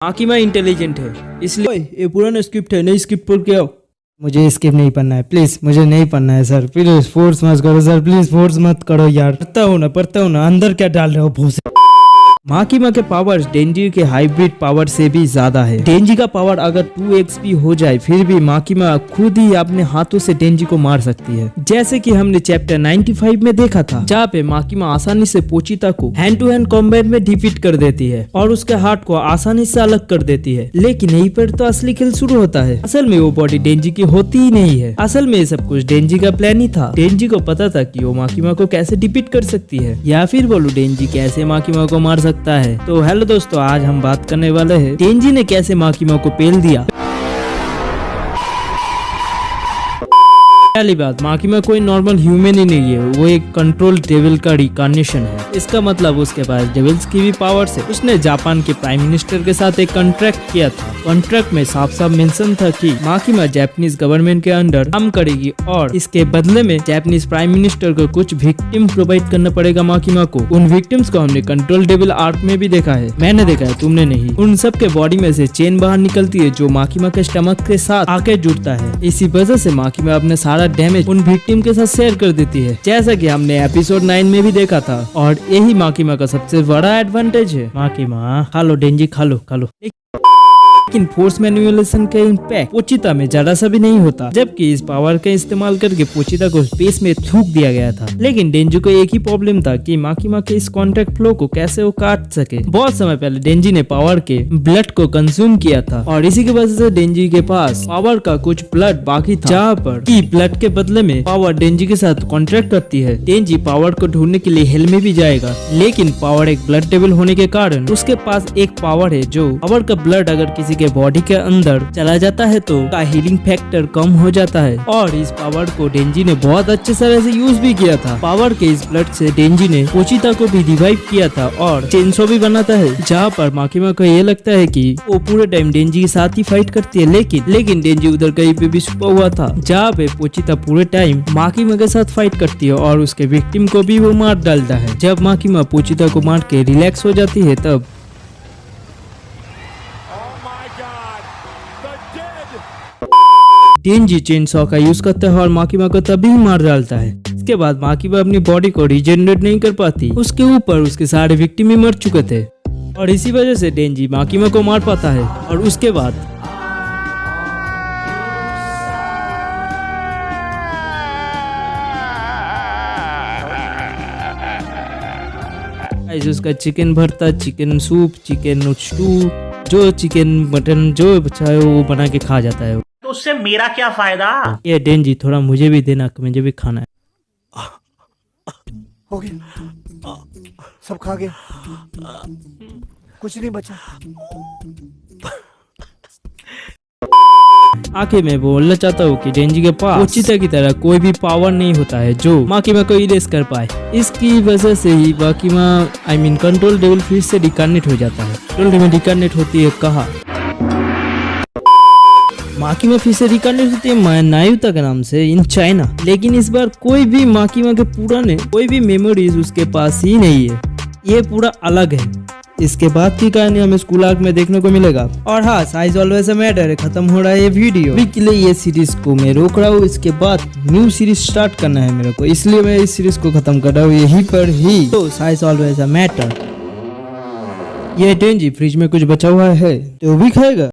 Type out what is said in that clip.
माकिमा intelligent है इसलिए ये पुराना स्क्रिप्ट है, नई स्क्रिप्ट पढ़ के आओ। मुझे स्क्रिप्ट नहीं पढ़ना है प्लीज, मुझे नहीं पढ़ना है सर, प्लीज फोर्स मत करो सर, प्लीज फोर्स मत करो यार। पढ़ता हूँ ना, अंदर क्या डाल रहे हो भूसे। माकिमा के पावर्स डेंजी के हाइब्रिड पावर से भी ज्यादा है। डेंजी का पावर अगर 2x भी हो जाए फिर भी माकिमा खुद ही अपने हाथों से डेंजी को मार सकती है, जैसे कि हमने चैप्टर 95 में देखा था, जहाँ पे माकिमा आसानी से पोचिता को हैंड टू हैंड कॉम्बैट में डिफीट कर देती है और उसके हार्ट को आसानी से अलग कर देती है। लेकिन यहीं पर तो असली खेल शुरू होता है। असल में वो बॉडी डेंजी की होती ही नहीं है। असल में ये सब कुछ डेंजी का प्लान ही था। डेंजी को पता था कि वो माकिमा को कैसे डिफीट कर सकती है, या फिर बोलूं डेंजी कैसे माकिमा को मार सकता है। तो हेलो दोस्तों, आज हम बात करने वाले हैं डेंजी ने कैसे माकिमा को पेल दिया। पहली बात, माकिमा कोई नॉर्मल ह्यूमन ही नहीं है, वो एक कंट्रोल डेविल का रिकार्नेशन है। इसका मतलब उसके पास डेविल्स की भी पावर्स है। उसने जापान के प्राइम मिनिस्टर के साथ एक कॉन्ट्रैक्ट किया था। कॉन्ट्रैक्ट में साफ साफ मेंशन था कि माकिमा जापानीज गवर्नमेंट के अंडर काम करेगी और इसके बदले में जापानीज प्राइम मिनिस्टर को कुछ विक्टिम प्रोवाइड करना पड़ेगा माकिमा को। उन विक्टिम्स को हमने कंट्रोल डेविल आर्क में भी देखा है, मैंने देखा है, तुमने नहीं। उन सब के बॉडी में से चेन बाहर निकलती है जो माकिमा के स्टमक के साथ आके जुड़ता है। इसी वजह से माकिमा अपने सारा डैमेज उन विक्टिम के साथ शेयर कर देती है, जैसा कि हमने एपिसोड 9 में भी देखा था। और यही माकिमा का सबसे बड़ा एडवांटेज है। माकिमा खा लो डेंजी, खा लो। लेकिन फोर्स मैनिपुलेशन का इम्पैक्ट पोचिता में जरा सा भी नहीं होता, जबकि इस पावर का इस्तेमाल करके पोचिता को स्पेस में थूक दिया गया था। लेकिन डेंजी को एक ही प्रॉब्लम था कि माकिमा के इस कॉन्ट्रैक्ट फ्लो को कैसे वो काट सके। बहुत समय पहले डेंजी ने पावर के ब्लड को कंज्यूम किया था और इसी की वजह से डेंजी के पास पावर का कुछ ब्लड बाकी था, जहाँ पर ब्लड के बदले में पावर डेंजी के साथ कॉन्ट्रैक्ट करती है। डेंजी पावर को ढूंढने के लिए हेल में भी जाएगा, लेकिन पावर एक ब्लड डेविल होने के कारण उसके पास एक पावर है जो पावर का ब्लड अगर किसी के बॉडी के अंदर चला जाता है तो का हीलिंग फैक्टर कम हो जाता है। और इस पावर को डेंजी ने बहुत अच्छे तरह से यूज भी किया था। पावर के इस ब्लड से डेंजी ने पोचिता को भी रिवाइव किया था और चेनसो भी बनाता है, जहाँ पर माकिमा को ये लगता है कि वो पूरे टाइम डेंजी के साथ ही फाइट करती है। लेकिन डेंजी उधर कहीं पे भी छुपा हुआ था, जहाँ पे पोचिता पूरे टाइम माकिमा के साथ फाइट करती है और उसके विक्टिम को भी वो मार डालता है। जब माकिमा पोचिता को मार के रिलैक्स हो जाती है तब डेंजी चेनसॉ का यूज करता है और माकिमा को तभी मार डालता है। इसके बाद माकिमा अपनी बॉडी को रीजनरेट नहीं कर पाती, उसके ऊपर उसके सारे विक्टिम ही मर चुके थे और इसी वजह से डेंजी माकिमा को मार पाता है। और उसके बाद उसका चिकन भरता, चिकन सूप, चिकन स्टू, जो चिकन मटन जो चाहे वो बना के खा जाता है। तो उससे मेरा क्या फायदा? ये डेंजी थोड़ा मुझे भी देना, मुझे भी खाना है। हो गया, सब खा गया, कुछ नहीं बचा। आखिर में बोलना चाहता हूँ कि डेंजी के पास पोचिता की तरह कोई भी पावर नहीं होता है जो माकिमा को इरेज कर पाए। इसकी वजह से ही माकिमा कंट्रोल डेविल फिर से रिकार्नेट हो जाता है। कंट्रोल डेविल रिकार्नेट होती है कहाँ? माकिमा फिर से रिकार्नेट होती है नायुता के नाम से इन चाइना। लेकिन इस बार कोई भी माकिमा के पुराने कोई भी मेमोरीज उसके पास ही नहीं है, ये पूरा अलग है। इसके बाद की कहानी हमें स्कूल आर्क में देखने को मिलेगा। और हाँ, साइज ऑलवेज अ मैटर, खत्म हो रहा है ये वीडियो। अभी के लिए ये सीरीज को मैं रोक रहा हूँ, इसके बाद न्यू सीरीज स्टार्ट करना है मेरे को, इसलिए मैं इस सीरीज को खत्म कर रहा हूँ यहीं पर ही। तो साइज ऑलवेज अ मैटर। ये डेंजी फ्रिज में कुछ बचा हुआ है तो भी खाएगा।